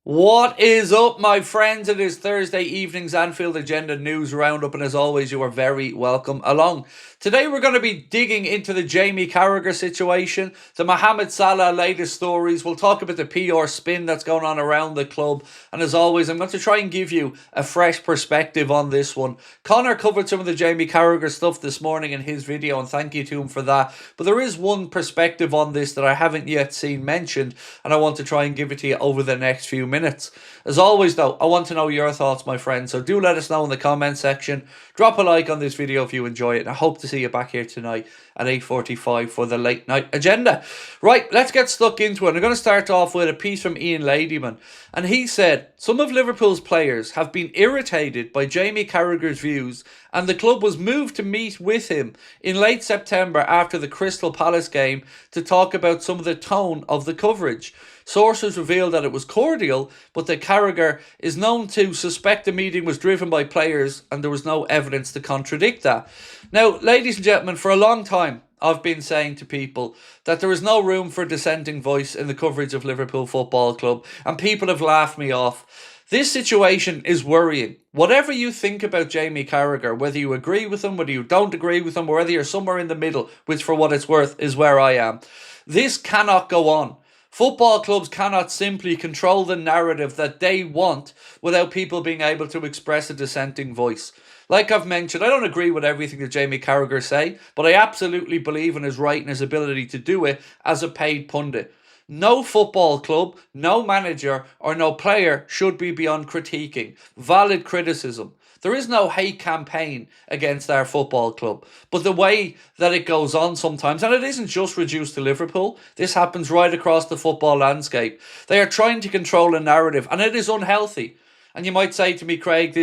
What is up, my friends? It is Thursday evening's Anfield Agenda news roundup, and as always, you are very welcome along. Today, we're going to be digging into the Jamie Carragher situation, the Mohamed Salah latest stories. We'll talk about the PR spin that's going on around the club, and as always, I'm going to try and give you a fresh perspective on this one. Connor covered some of the Jamie Carragher stuff this morning in his video, and thank you to him for that. But there is one perspective on this that I haven't yet seen mentioned, and I want to try and give it to you over the next few minutes. As always, though, I want to know your thoughts, my friends, so do let us know in the comment section. Drop a like on this video if you enjoy it, and I hope to see you back here tonight at 8:45 for the late night agenda. Right, let's get stuck into it. I'm going to start off with a piece from Ian Ladyman, and he said, some of Liverpool's players have been irritated by Jamie Carragher's views, and the club was moved to meet with him in late September after the Crystal Palace game to talk about some of the tone of the coverage. Sources revealed that it was cordial, but that Carragher is known to suspect the meeting was driven by players, and there was no evidence to contradict that. Now, ladies and gentlemen, for a long time, I've been saying to people that there is no room for dissenting voice in the coverage of Liverpool Football Club, and people have laughed me off. This situation is worrying. Whatever you think about Jamie Carragher, whether you agree with him, whether you don't agree with him, or whether you're somewhere in the middle, which for what it's worth is where I am, this cannot go on. Football clubs cannot simply control the narrative that they want without people being able to express a dissenting voice. Like I've mentioned, I don't agree with everything that Jamie Carragher say, but I absolutely believe in his right and his ability to do it as a paid pundit. No football club, no manager, or no player should be beyond critiquing. Valid criticism. There is no hate campaign against our football club. But the way that it goes on sometimes, and it isn't just reduced to Liverpool, this happens right across the football landscape. They are trying to control a narrative, and it is unhealthy. And you might say to me, Craig,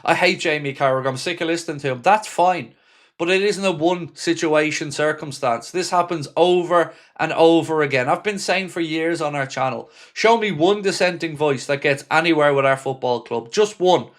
I hate Jamie Carragher, I'm sick of listening to him. That's fine. But it isn't a one situation circumstance. This happens over and over again. I've been saying for years on our channel, show me one dissenting voice that gets anywhere with our football club. Just one.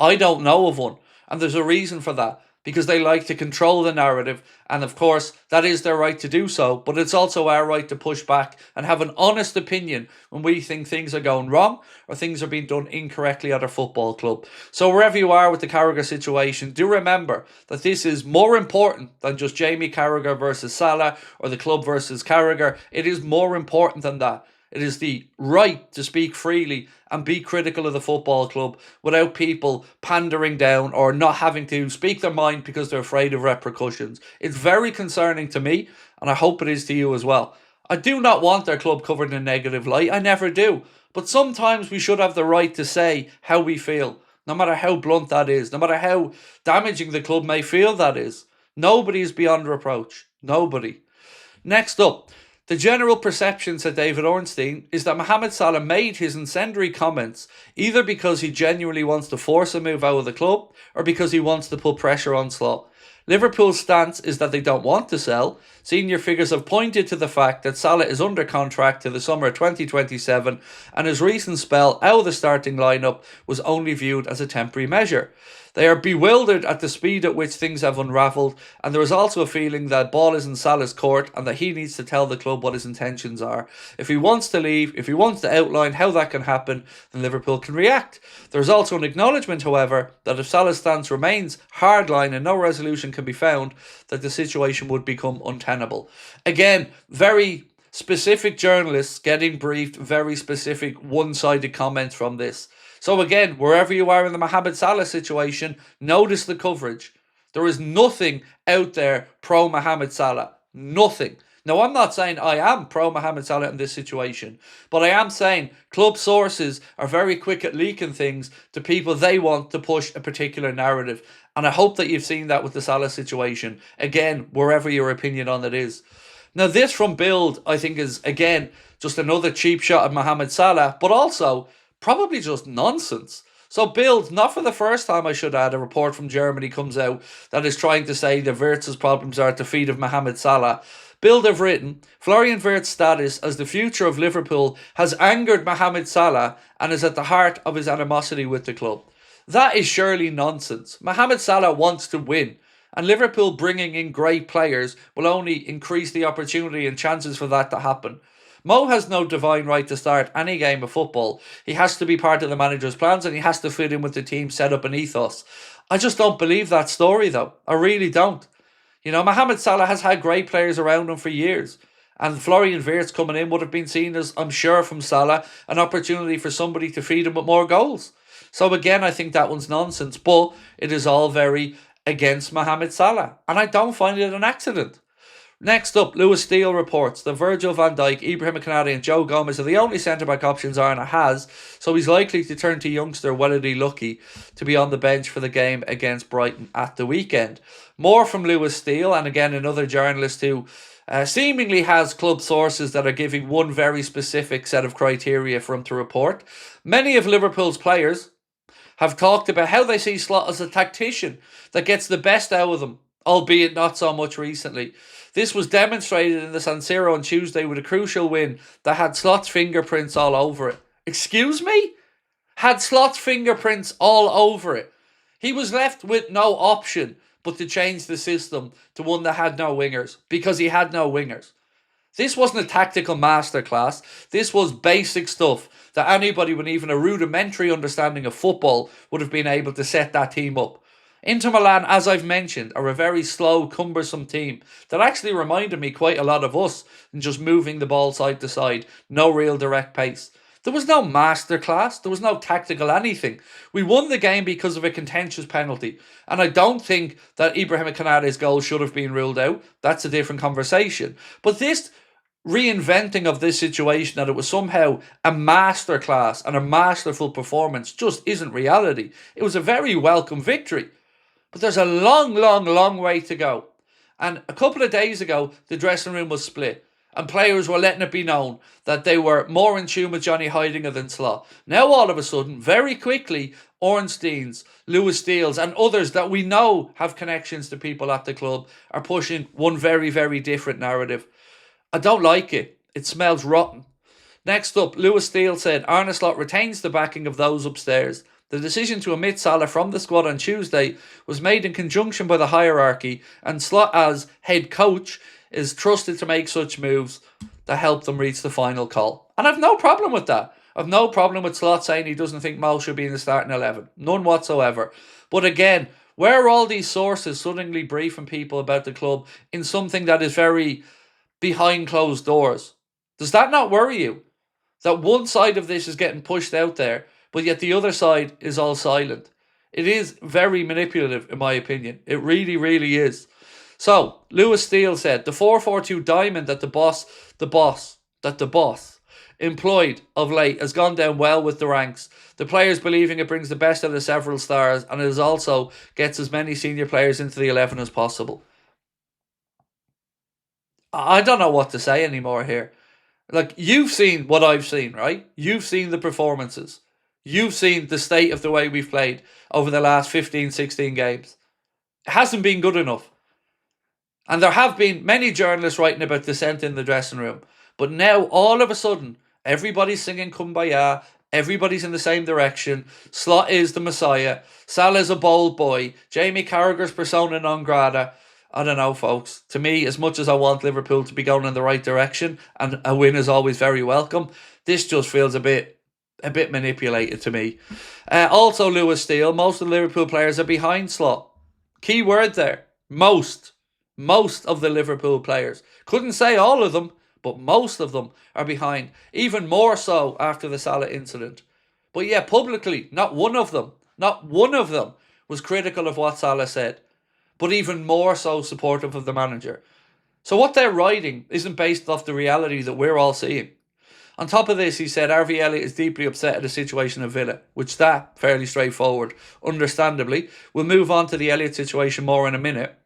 I don't know of one. And there's a reason for that. Because they like to control the narrative. And of course, that is their right to do so. But it's also our right to push back and have an honest opinion when we think things are going wrong or things are being done incorrectly at our football club. So wherever you are with the Carragher situation, do remember that this is more important than just Jamie Carragher versus Salah or the club versus Carragher. It is more important than that. It is the right to speak freely and be critical of the football club without people pandering down or not having to speak their mind because they're afraid of repercussions. It's very concerning to me, and I hope it is to you as well. I do not want their club covered in a negative light. I never do. But sometimes we should have the right to say how we feel, no matter how blunt that is, no matter how damaging the club may feel that is. Nobody is beyond reproach. Nobody. Next up, the general perception, said David Ornstein, is that Mohamed Salah made his incendiary comments either because he genuinely wants to force a move out of the club or because he wants to put pressure on Salah. Liverpool's stance is that they don't want to sell. Senior figures have pointed to the fact that Salah is under contract to the summer of 2027 and his recent spell out of the starting lineup was only viewed as a temporary measure. They are bewildered at the speed at which things have unravelled, and there is also a feeling that ball is in Salah's court and that he needs to tell the club what his intentions are. If he wants to leave, if he wants to outline how that can happen, then Liverpool can react. There is also an acknowledgement, however, that if Salah's stance remains hardline and no resolution can be found, that the situation would become untenable. Again, very specific journalists getting briefed, very specific one-sided comments from this. So again, wherever you are in the Mohamed Salah situation, notice the coverage. There is nothing out there pro Mohamed Salah. Nothing. Now, I'm not saying I am pro Mohamed Salah in this situation, but I am saying club sources are very quick at leaking things to people they want to push a particular narrative. And I hope that you've seen that with the Salah situation. Again, wherever your opinion on it is. Now, this from Build, I think, is, again, just another cheap shot at Mohamed Salah, but also probably just nonsense. So Bild, not for the first time I should add, a report from Germany comes out that is trying to say that Wirtz's problems are at the feet of Mohamed Salah. Bild have written, Florian Wirtz's status as the future of Liverpool has angered Mohamed Salah and is at the heart of his animosity with the club. That is surely nonsense. Mohamed Salah wants to win, and Liverpool bringing in great players will only increase the opportunity and chances for that to happen. Mo has no divine right to start any game of football. He has to be part of the manager's plans and he has to fit in with the team setup and ethos. I just don't believe that story, though. I really don't. You know, Mohamed Salah has had great players around him for years. And Florian Wirtz coming in would have been seen as, I'm sure, from Salah, an opportunity for somebody to feed him with more goals. So again, I think that one's nonsense, but it is all very against Mohamed Salah. And I don't find it an accident. Next up, Lewis Steele reports that Virgil van Dijk, Ibrahim Konate and Joe Gomez are the only centre-back options Arna has, so he's likely to turn to youngster Welody Lucky to be on the bench for the game against Brighton at the weekend. More from Lewis Steele, and again another journalist who seemingly has club sources that are giving one very specific set of criteria for him to report. Many of Liverpool's players have talked about how they see Slot as a tactician that gets the best out of them, albeit not so much recently. This was demonstrated in the San Siro on Tuesday with a crucial win that had Slot's fingerprints all over it. Excuse me? Had Slot's fingerprints all over it. He was left with no option but to change the system to one that had no wingers, because he had no wingers. This wasn't a tactical masterclass. This was basic stuff that anybody with even a rudimentary understanding of football would have been able to set that team up. Inter Milan, as I've mentioned, are a very slow, cumbersome team that actually reminded me quite a lot of us in just moving the ball side to side. No real direct pace. There was no masterclass. There was no tactical anything. We won the game because of a contentious penalty. And I don't think that Ibrahim Konate's goal should have been ruled out. That's a different conversation. But this reinventing of this situation, that it was somehow a masterclass and a masterful performance, just isn't reality. It was a very welcome victory. But there's a long, long, long way to go. And a couple of days ago, the dressing room was split. And players were letting it be known that they were more in tune with Johnny Heidinger than Slot. Now, all of a sudden, very quickly, Ornsteins, Lewis Steeles and others that we know have connections to people at the club are pushing one very, very different narrative. I don't like it. It smells rotten. Next up, Lewis Steele said Arne Slot retains the backing of those upstairs. The decision to omit Salah from the squad on Tuesday was made in conjunction by the hierarchy, and Slot, as head coach, is trusted to make such moves that help them reach the final call. And I've no problem with that. I've no problem with Slot saying he doesn't think Mo should be in the starting 11. None whatsoever. But again, where are all these sources suddenly briefing people about the club in something that is very behind closed doors? Does that not worry you? That one side of this is getting pushed out there, but yet the other side is all silent. It is very manipulative, in my opinion. It really, really is. So, Lewis Steele said, the 4-4-2 diamond that the boss employed of late has gone down well with the ranks. The players believing it brings the best out of several stars, and it also gets as many senior players into the 11 as possible. I don't know what to say anymore here. Like, you've seen what I've seen, right? You've seen the performances. You've seen the state of the way we've played over the last 15, 16 games. It hasn't been good enough. And there have been many journalists writing about dissent in the dressing room. But now, all of a sudden, everybody's singing Kumbaya. Everybody's in the same direction. Slot is the Messiah. Salah's a bold boy. Jamie Carragher's persona non grata. I don't know, folks. To me, as much as I want Liverpool to be going in the right direction, and a win is always very welcome, this just feels a bit manipulated to me. Also, Lewis Steele, most of the Liverpool players are behind Slot. Key word there. Most of the Liverpool players. Couldn't say all of them, but most of them are behind. Even more so after the Salah incident. But yeah, publicly, not one of them was critical of what Salah said. But even more so supportive of the manager. So what they're writing isn't based off the reality that we're all seeing. On top of this, he said Harvey Elliott is deeply upset at the situation of Villa, which that, fairly straightforward, understandably. We'll move on to the Elliott situation more in a minute.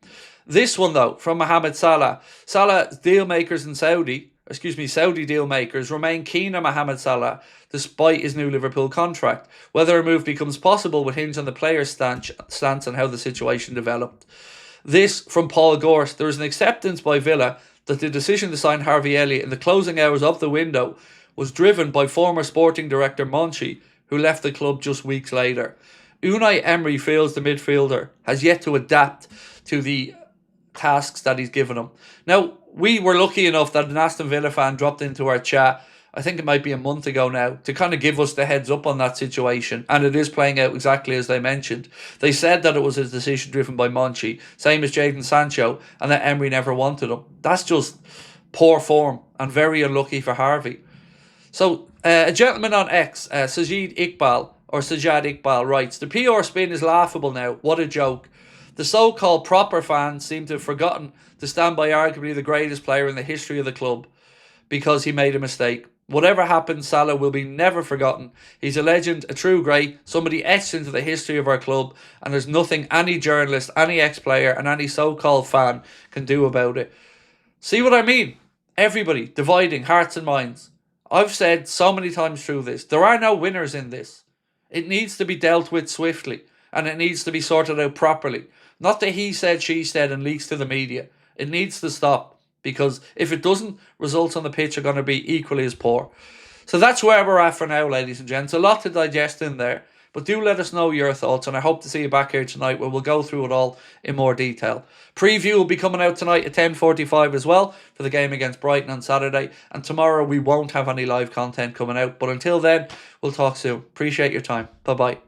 This one, though, from Mohamed Salah. Salah's dealmakers in Saudi dealmakers remain keen on Mohamed Salah despite his new Liverpool contract. Whether a move becomes possible would hinge on the player's stance on how the situation developed. This from Paul Gorst. There is an acceptance by Villa that the decision to sign Harvey Elliott in the closing hours of the window was driven by former sporting director Monchi, who left the club just weeks later. Unai Emery feels the midfielder has yet to adapt to the tasks that he's given them. Now, we were lucky enough that an Aston Villa fan dropped into our chat, I think it might be a month ago now, to kind of give us the heads up on that situation. And it is playing out exactly as they mentioned. They said that it was a decision driven by Monchi, same as Jadon Sancho, and that Emery never wanted him. That's just poor form and very unlucky for Harvey. So, a gentleman on X, Sajid Iqbal, writes, the PR spin is laughable now. What a joke. The so-called proper fans seem to have forgotten to stand by arguably the greatest player in the history of the club because he made a mistake. Whatever happened, Salah will be never forgotten. He's a legend, a true great, somebody etched into the history of our club, and there's nothing any journalist, any ex-player, and any so-called fan can do about it. See what I mean? Everybody dividing hearts and minds. I've said so many times through this, there are no winners in this. It needs to be dealt with swiftly, and it needs to be sorted out properly. Not the he said, she said, and leaks to the media. It needs to stop. Because if it doesn't, results on the pitch are going to be equally as poor. So that's where we're at for now, ladies and gents. A lot to digest in there. But do let us know your thoughts. And I hope to see you back here tonight where we'll go through it all in more detail. Preview will be coming out tonight at 10:45 as well for the game against Brighton on Saturday. And tomorrow we won't have any live content coming out. But until then, we'll talk soon. Appreciate your time. Bye-bye.